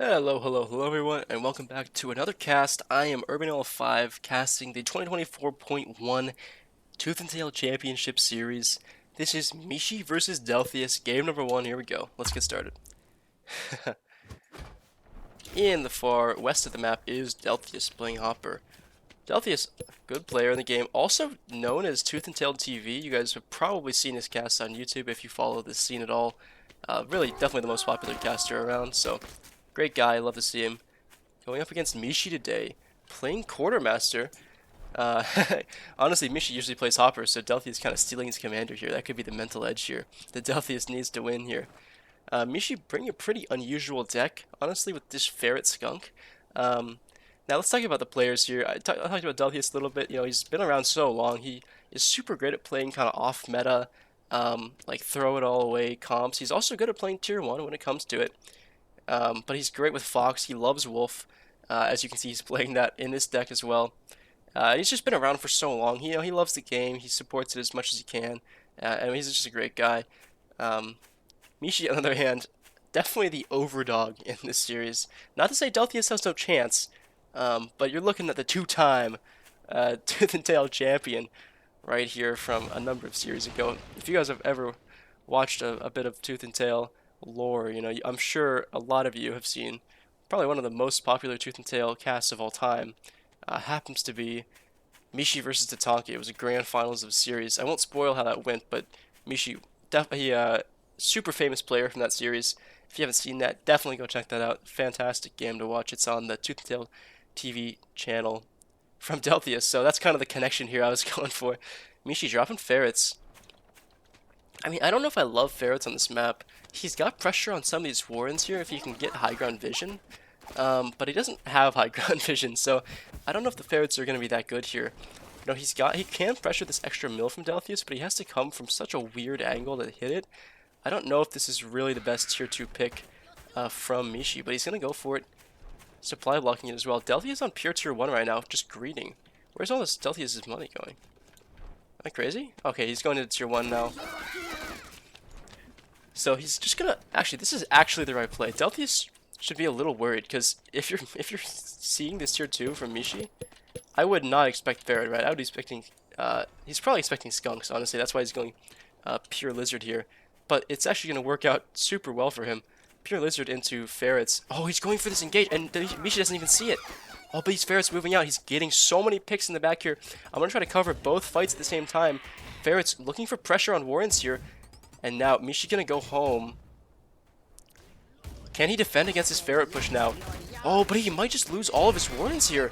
Hello everyone, and welcome back to another cast. I am Urban5 casting the 2024.1 Tooth and Tail Championship Series. This is Mishi versus Delthius, game number 1. Here we go. Let's get started. In the far west of the map is Delthius playing Hopper. Delthius, good player in the game, also known as Tooth and Tail TV. You guys have probably seen his cast on YouTube if you follow this scene at all. Really, definitely the most popular caster around, so great guy, love to see him. Going up against Mishi today, playing Quartermaster. Uh, Honestly, Mishi usually plays Hopper, so Delthius kind of stealing his commander here. That could be the mental edge here. The Delthius needs to win here. Mishi bring a pretty unusual deck, honestly, with this Ferret Skunk. Now let's talk about the players here. I talked about Delthius a little bit. You know, he's been around so long. He is super great at playing kind of off meta, like throw it all away comps. He's also good at playing tier 1 when it comes to it. But he's great with Fox. He loves Wolf. As you can see, he's playing that in this deck as well. He's just been around for so long. He loves the game. He supports it as much as he can. And he's just a great guy. Mishi, on the other hand, definitely the overdog in this series. Not to say Delthius has no chance, but you're looking at the two-time Tooth and Tail champion right here from a number of series ago. If you guys have ever watched a bit of Tooth and Tail lore, you know, I'm sure a lot of you have seen probably one of the most popular Tooth and Tail casts of all time. Happens to be Mishi versus Tatanka. It was a grand finals of a series. I won't spoil how that went, but Mishi, definitely super famous player from that series. If you haven't seen that, definitely go check that out. Fantastic game to watch. It's on the Tooth and Tail TV channel from Delthius. So that's kind of the connection here I was going for. Mishi dropping ferrets. I mean, I don't know if I love ferrets on this map. He's got pressure on some of these warrens here if he can get high ground vision. But he doesn't have high ground vision, so I don't know if the ferrets are going to be that good here. You know, he can pressure this extra mill from Delthius, but he has to come from such a weird angle to hit it. I don't know if this is really the best tier 2 pick from Mishi, but he's going to go for it. Supply blocking it as well. Delthius on pure tier 1 right now, just greeting. Where's all this Delthius' money going? Am I crazy? Okay, he's going into tier 1 now. So he's just gonna actually this is actually the right play. Delthius should be a little worried because if you're seeing this tier 2 from Mishi, I would not expect Ferret, right? I would be expecting he's probably expecting Skunks, honestly. That's why he's going pure lizard here. But it's actually gonna work out super well for him. Pure lizard into ferrets. Oh, he's going for this engage, and Mishi doesn't even see it. Oh, but these ferrets moving out. He's getting so many picks in the back here. I'm gonna try to cover both fights at the same time. Ferrets looking for pressure on warrens here. And now Mishi gonna go home. Can he defend against this ferret push now? Oh, but he might just lose all of his warrens here.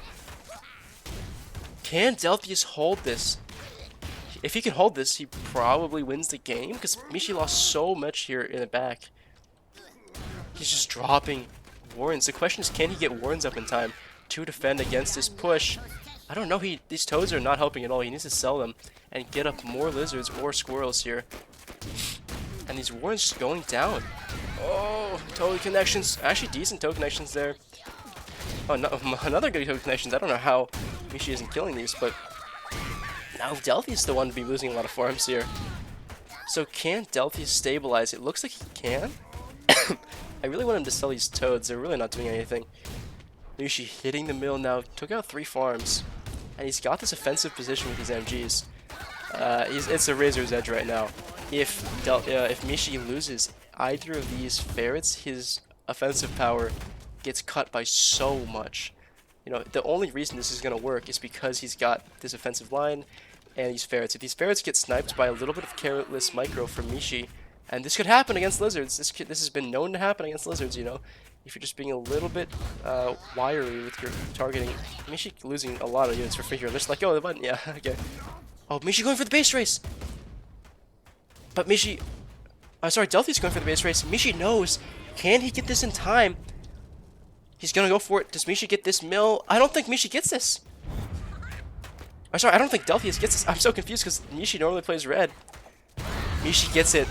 Can Delthius hold this? If he can hold this, he probably wins the game because Mishi lost so much here in the back. He's just dropping warrens. The question is, can he get warrens up in time to defend against this push? I don't know. These toads are not helping at all. He needs to sell them and get up more lizards or squirrels here. And these warrens just going down. Oh, toad connections. Actually, decent toad connections there. Oh, no, another good toad connections. I don't know how Mishi isn't killing these, but now Delthius is the one to be losing a lot of farms here. So can Delthius stabilize? It looks like he can. I really want him to sell these toads. They're really not doing anything. Mishi hitting the mill now. Took out 3 farms. And he's got this offensive position with these MGs. It's a razor's edge right now. If Mishi loses either of these ferrets, his offensive power gets cut by so much. You know, the only reason this is going to work is because he's got this offensive line and these ferrets. If these ferrets get sniped by a little bit of carrotless micro from Mishi, and this could happen against lizards. This has been known to happen against lizards, you know. If you're just being a little bit wiry with your targeting. Mishi losing a lot of units for free here. Just let go of the button. Yeah, okay. Oh, Mishi going for the base race! But Mishi... sorry, Delthius going for the base race. Mishi knows. Can he get this in time? He's gonna go for it. Does Mishi get this mill? I don't think Mishi gets this. I'm sorry, I don't think Delthius gets this. I'm so confused because Mishi normally plays red. Mishi gets it.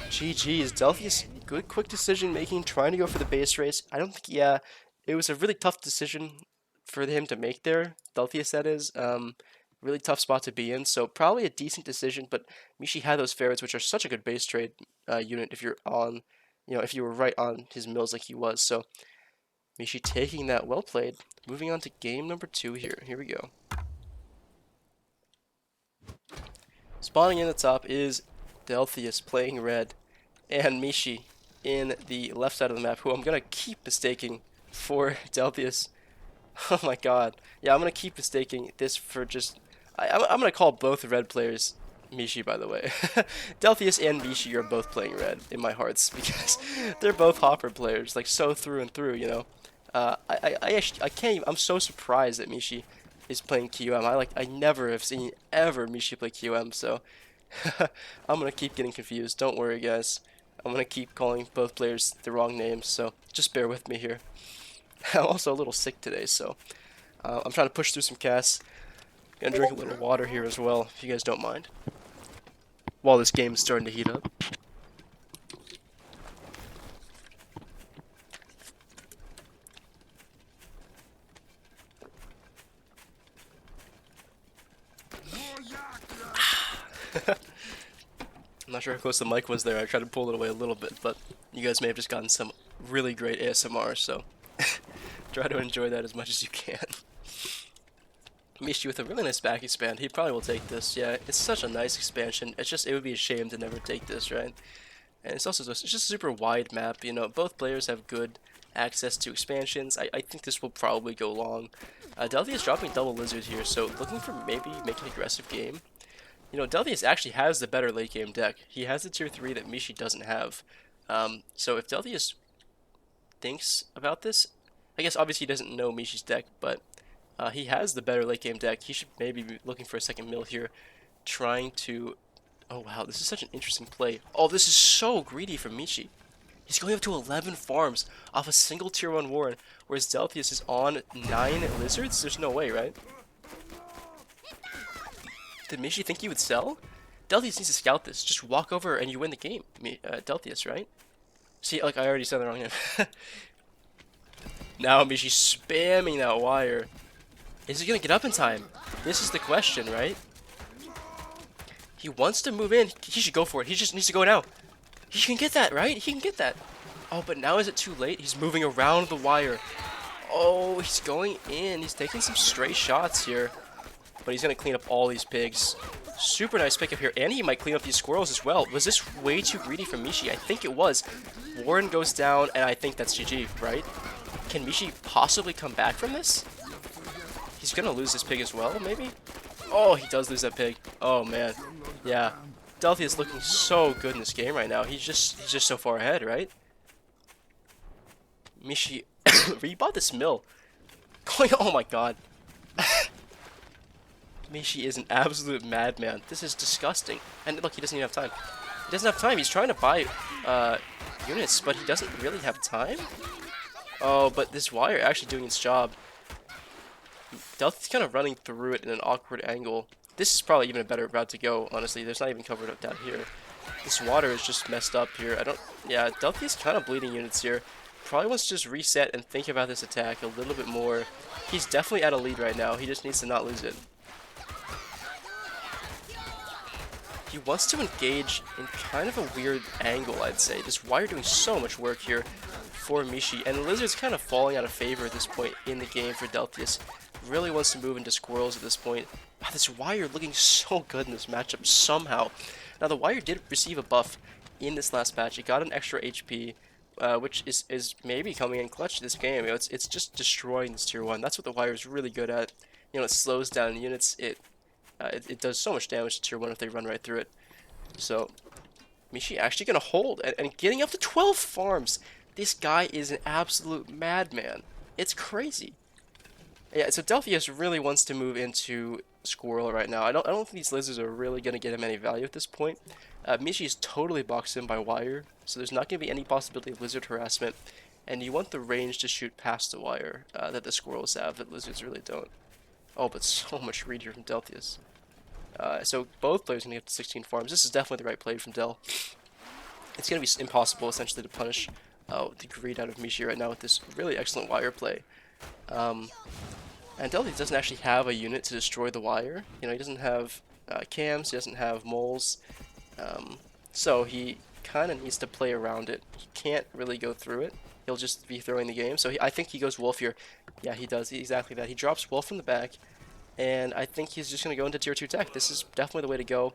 GG's. Delthius, good quick decision making, trying to go for the base race. I don't think, yeah, it was a really tough decision for him to make there. Delthius, that is. Really tough spot to be in, so probably a decent decision, but Mishi had those ferrets, which are such a good base trade unit if you're on, you know, if you were right on his mills like he was. So Mishi taking that, well played. Moving on to game number 2 here. Here we go. Spawning in the top is Delthius playing red, and Mishi in the left side of the map, who I'm gonna keep mistaking for Delthius. Oh my god. Yeah, I'm gonna keep mistaking this for just... I'm gonna call both red players Mishi, by the way. Delthius and Mishi are both playing red in my hearts because they're both Hopper players, like so through and through, you know. I can't even, I'm so surprised that Mishi is playing QM. I never have seen ever Mishi play QM, so I'm gonna keep getting confused. Don't worry, guys. I'm gonna keep calling both players the wrong names, so just bear with me here. I'm also a little sick today, so I'm trying to push through some casts. Gonna drink a little water here as well, if you guys don't mind, while this game is starting to heat up. I'm not sure how close the mic was there. I tried to pull it away a little bit, but you guys may have just gotten some really great ASMR, so try to enjoy that as much as you can. Mishi with a really nice back expand. He probably will take this. Yeah, it's such a nice expansion. It's just, it would be a shame to never take this, right? And it's also just, it's just a super wide map. You know, both players have good access to expansions. I think this will probably go long. Delthius is dropping double lizard here, so looking for maybe making an aggressive game. You know, Delthius actually has the better late game deck. He has the tier 3 that Mishi doesn't have. So if Delthius thinks about this, I guess obviously he doesn't know Mishi's deck, but he has the better late game deck. He should maybe be looking for a second mill here, trying to... Oh wow, this is such an interesting play. Oh, this is so greedy from Mishi. He's going up to 11 farms off a single tier 1 Warren, whereas Delthius is on 9 lizards? There's no way, right? Did Mishi think he would sell? Delthius needs to scout this. Just walk over and you win the game. Delthius, right? See, like I already said the wrong name. Now Mishi spamming that wire. Is he gonna get up in time? This is the question, right? He wants to move in. He should go for it. He just needs to go now. He can get that, right? He can get that. Oh, but now is it too late? He's moving around the wire. Oh, he's going in. He's taking some stray shots here. But he's going to clean up all these pigs. Super nice pickup here. And he might clean up these squirrels as well. Was this way too greedy from Mishi? I think it was. Warren goes down, and I think that's GG, right? Can Mishi possibly come back from this? He's going to lose this pig as well, maybe? Oh, he does lose that pig. Oh, man. Yeah. Delthius is looking so good in this game right now. He's just so far ahead, right? Mishi rebought this mill. Oh, my God. Mishi is an absolute madman. This is disgusting. And look, he doesn't even have time. He doesn't have time. He's trying to buy units, but he doesn't really have time. Oh, but this wire actually doing its job. Delthius kind of running through it in an awkward angle. This is probably even a better route to go, honestly. There's not even covered up down here. This water is just messed up here. Yeah, Delthius is kind of bleeding units here. Probably wants to just reset and think about this attack a little bit more. He's definitely at a lead right now. He just needs to not lose it. He wants to engage in kind of a weird angle, I'd say. This wire doing so much work here for Mishi, and Lizard's kind of falling out of favor at this point in the game for Delthius. Really wants to move into squirrels at this point. Wow, this wire looking so good in this matchup somehow. Now, the wire did receive a buff in this last patch. It got an extra HP, which is maybe coming in clutch this game. You know, it's just destroying this tier 1. That's what the wire is really good at. You know, it slows down units. It does so much damage to tier 1 if they run right through it. So, Mishi actually going to hold and getting up to 12 farms. This guy is an absolute madman. It's crazy. Yeah, so Delthius really wants to move into Squirrel right now. I don't think these lizards are really going to get him any value at this point. Mishi is totally boxed in by wire, so there's not going to be any possibility of lizard harassment. And you want the range to shoot past the wire that the squirrels have that lizards really don't. Oh, but so much read here from Delthius. So both players are going to get to 16 farms. This is definitely the right play from Del. It's going to be impossible, essentially, to punish the greed out of Mishi right now with this really excellent wire play. And Delthius doesn't actually have a unit to destroy the wire. You know, he doesn't have cams, he doesn't have moles. So he kind of needs to play around it. He can't really go through it. he'll just be throwing the game. So I think he goes Wolf here. Yeah, he does exactly that. He drops Wolf from the back, and I think he's just going to go into tier 2 tech. This is definitely the way to go.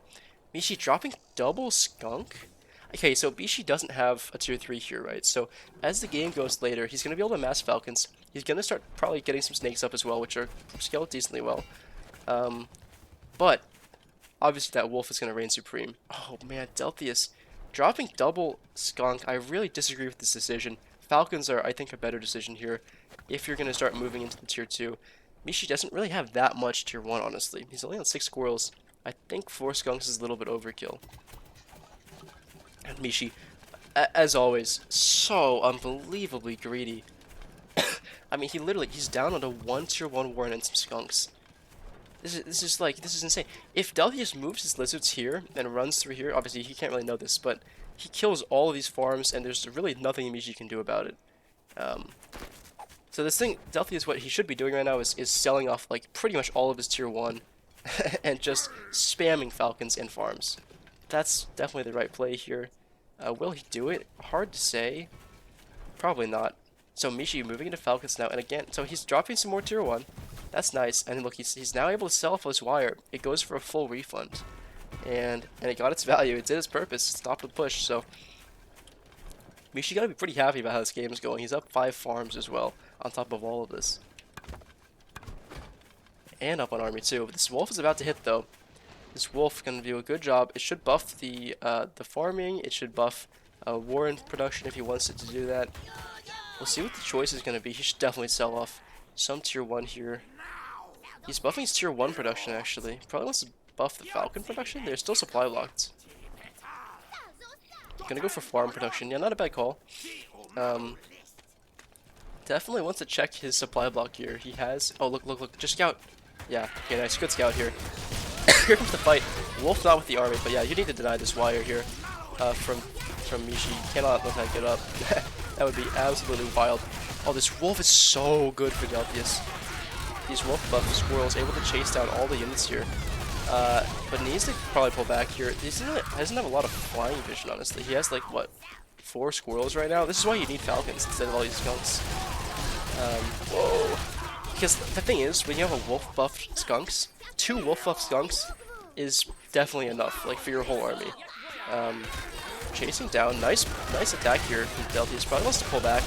Mishi dropping double skunk? Okay, so Mishi doesn't have a tier 3 here, right? So as the game goes later, he's going to be able to mass Falcons. He's going to start probably getting some snakes up as well, which are scaled decently well. But obviously that Wolf is going to reign supreme. Oh man, Delthius dropping double skunk. I really disagree with this decision. Falcons are, I think, a better decision here if you're going to start moving into the tier 2. Mishi doesn't really have that much tier 1, honestly. He's only on 6 squirrels. I think 4 skunks is a little bit overkill. And Mishi, as always, so unbelievably greedy. I mean, he's down on a 1 tier 1 warren and some skunks. This is insane. If Delthius moves his lizards here and runs through here, obviously he can't really know this, but he kills all of these farms and there's really nothing Mishi can do about it. So this thing, Delthius, what he should be doing right now is selling off like pretty much all of his tier 1 and just spamming falcons and farms. That's definitely the right play here. Will he do it? Hard to say. Probably not. So Mishi moving into falcons now, and again, so he's dropping some more tier 1. That's nice. And look, he's now able to sell off this wire. It goes for a full refund. And it got its value. It did its purpose. It stopped the push. So Mishi gotta be pretty happy about how this game is going. He's up 5 farms as well, on top of all of this. And up on army too. But this wolf is about to hit though. This wolf gonna do a good job. It should buff the farming. It should buff warren production if he wants it to do that. We'll see what the choice is gonna be. He should definitely sell off some tier 1 here. He's buffing his tier 1 production actually. Probably wants to buff the falcon production. They're still supply locked. Gonna go for farm production. Yeah, not a bad call. Definitely wants to check his supply block here. He has. Oh, look. Just scout. Yeah, okay, nice. Good scout here. Here comes the fight. Wolf not with the army, but yeah, you need to deny this wire here from Mishi. You cannot let that get up. That would be absolutely wild. Oh, this wolf is so good for Delthius. These wolf buff squirrels able to chase down all the units here. But needs to probably pull back here. He doesn't have a lot of flying vision, honestly. He has like, what, 4 squirrels right now? This is why you need falcons instead of all these skunks. Whoa. Because the thing is, when you have a wolf buffed skunks, 2 wolf buffed skunks is definitely enough, like, for your whole army. Chasing down, nice attack here from Delthius. Probably wants to pull back.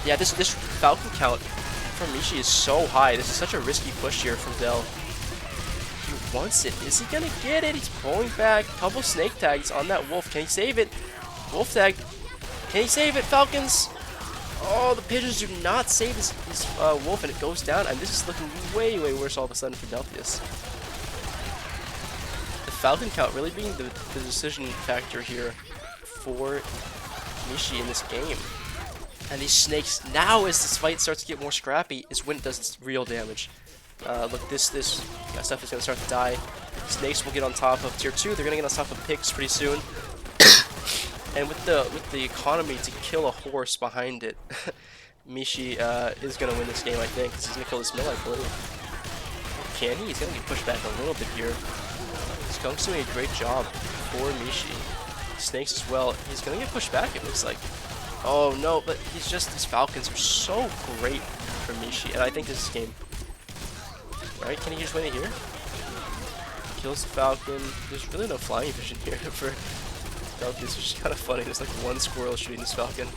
Yeah, this falcon count from Mishi is so high. This is such a risky push here from Del. He wants it. Is he gonna get it? He's pulling back. Couple snake tags on that wolf. Can he save it? Wolf tag. Can he save it, Falcons? Oh, the pigeons do not save this wolf, and it goes down. And this is looking way worse all of a sudden for Delthius. The falcon count really being the decision factor here for Mishi in this game. And these snakes, now as this fight starts to get more scrappy, is when it does its real damage. Look, this stuff is going to start to die. Snakes will get on top of tier 2. They're going to get on top of pigs pretty soon. And with the economy to kill a horse behind it, Mishi is going to win this game, I think, because he's going to kill this mill, I believe. Can he? He's going to get pushed back a little bit here. Skunk's doing a great job for Mishi. Snakes as well. He's going to get pushed back, it looks like. Oh no, but these falcons are so great for Mishi, and I think this is game. Right, can he just win it here? Kills the falcon. There's really no flying vision here for Delthius, which is kind of funny. There's like 1 squirrel shooting this falcon.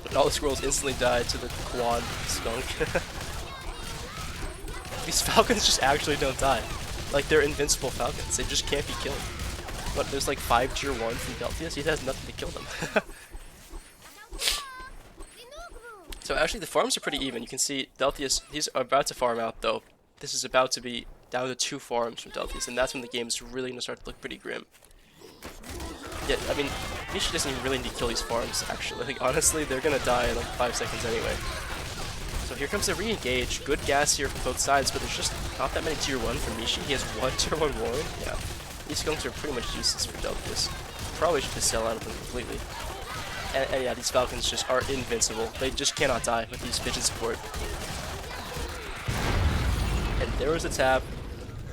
And all the squirrels instantly die to the quad skunk. These falcons just actually don't die. Like, they're invincible falcons. They just can't be killed. But there's like 5 tier 1 from Delthius. He has nothing to kill them. So actually the farms are pretty even. You can see Delthius, he's about to farm out though. This is about to be down to 2 farms from Delthius, and that's when the game's really going to start to look pretty grim. Yeah, I mean, Mishi doesn't even really need to kill these farms, actually. Like, honestly, they're going to die in like 5 seconds anyway. So here comes the re-engage. Good gas here from both sides, but there's just not that many tier 1 for Mishi. He has 1 tier 1 warrior. Yeah, these skunks are pretty much useless for Delthius. Probably should just sell out of them completely. And yeah, these falcons just are invincible. They just cannot die with these pigeon support. And there was a tap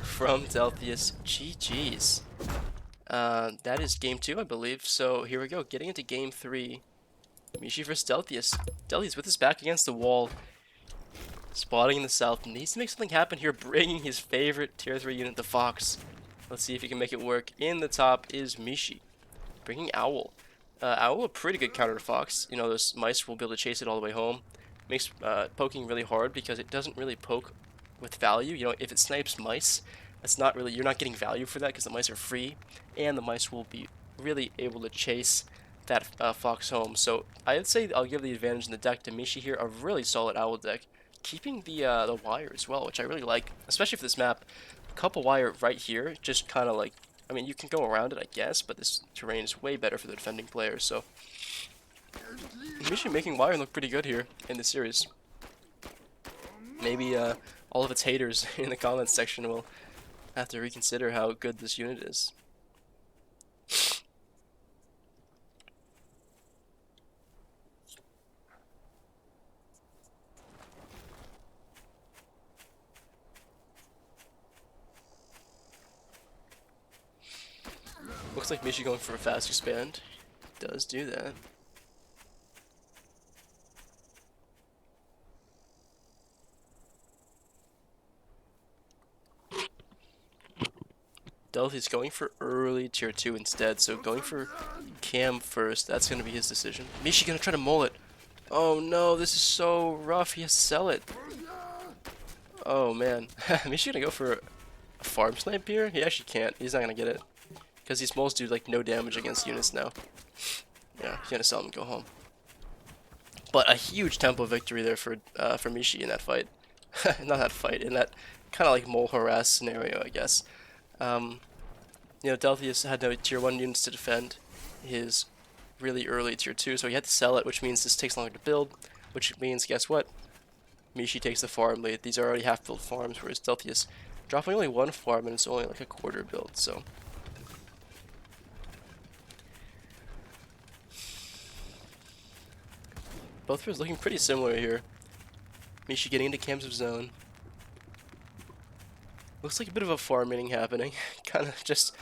from Delthius. GG's. That is game 2, I believe. So here we go, getting into game 3. Mishi versus Delthius. Delthius with his back against the wall, spotting in the south. Needs to make something happen here, bringing his favorite tier 3 unit, the Fox. Let's see if he can make it work. In the top is Mishi, bringing Owl. Owl, a pretty good counter to Fox. You know, those mice will be able to chase it all the way home. Makes poking really hard because it doesn't really poke with value. You know, if it snipes mice, that's not really, you're not getting value for that because the mice are free, and the mice will be really able to chase that Fox home. So I'd say I'll give the advantage in the deck to Mishi here. A really solid Owl deck, keeping the wire as well, which I really like, especially for this map. A couple wire right here, just kind of like, I mean, you can go around it, I guess, but this terrain is way better for the defending players. So Mishi making wire look pretty good here in the series. Maybe all of its haters in the comments section will have to reconsider how good this unit is. Looks like Mishi going for a fast expand. Does do that. Delthius going for early tier 2 instead, so going for Cam first. That's going to be his decision. Mishi going to try to mull it. Oh no, this is so rough. He has to sell it. Oh man. Mishi going to go for a farm snipe here? He actually can't. He's not going to get it. Because these moles do like no damage against units now. Yeah, he's going to sell them and go home. But a huge tempo victory there for Mishi in that fight. Not that fight, in that kind of like mole harass scenario, I guess. You know, Delthius had no tier 1 units to defend his really early tier 2, so he had to sell it, which means this takes longer to build, which means, guess what? Mishi takes the farm lead. These are already half-built farms, whereas Delthius dropping only one farm, and it's only like a quarter build, so... Both players looking pretty similar here. Mishi getting into Cam's of Zone. Looks like a bit of a farming happening. Kind of just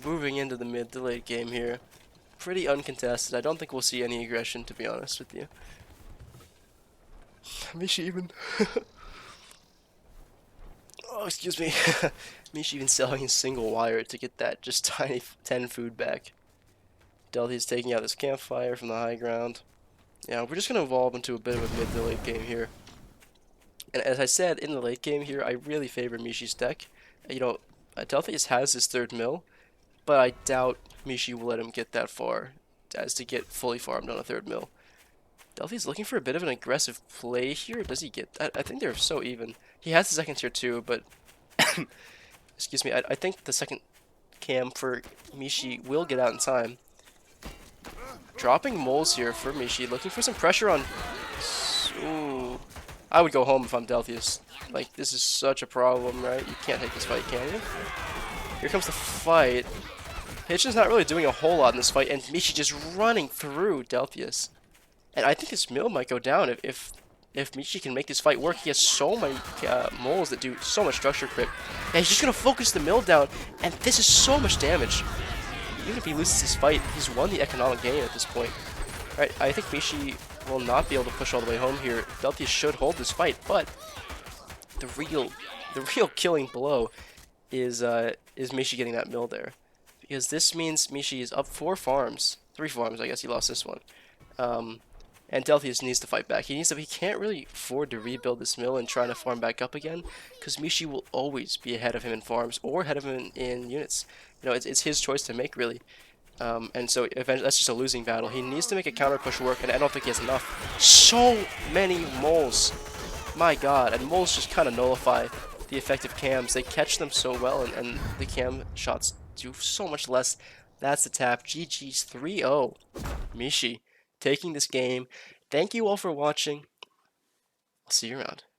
moving into the mid to late game here. Pretty uncontested. I don't think we'll see any aggression, to be honest with you. Mishi even... oh, excuse me. Mishi even selling a single wire to get that just tiny 10 food back. Delthius taking out this campfire from the high ground. Yeah, we're just going to evolve into a bit of a mid to late game here. And as I said, in the late game here, I really favor Mishi's deck. You know, Delthius has his third mill, but I doubt Mishi will let him get that far as to get fully farmed on a third mill. Delthius looking for a bit of an aggressive play here. Does he get that? I think they're so even. He has the second tier too, but... excuse me, I think the second cam for Mishi will get out in time. Dropping moles here for Mishi, looking for some pressure on... Ooh. I would go home if I'm Delthius. Like, this is such a problem, right? You can't take this fight, can you? Here comes the fight. Hitchin's not really doing a whole lot in this fight, and Mishi just running through Delthius. And I think this mill might go down if Mishi can make this fight work. He has so many moles that do so much structure crit. And he's just going to focus the mill down, and this is so much damage. Even if he loses this fight, he's won the economic gain at this point. Right, I think Mishi will not be able to push all the way home here. Delthius should hold this fight, but the real killing blow is Mishi getting that mill there, because this means Mishi is up 3 farms. I guess he lost this one, and Delthius needs to fight back. He can't really afford to rebuild this mill and try to farm back up again, because Mishi will always be ahead of him in farms or ahead of him in units. You know, it's his choice to make, really. And so eventually that's just a losing battle. He needs to make a counter push work, and I don't think he has enough. So many moles. My god, and moles just kind of nullify the effective cams. They catch them so well, and the cam shots do so much less. That's the tap. GG's 3-0. Mishi taking this game. Thank you all for watching. I'll see you around.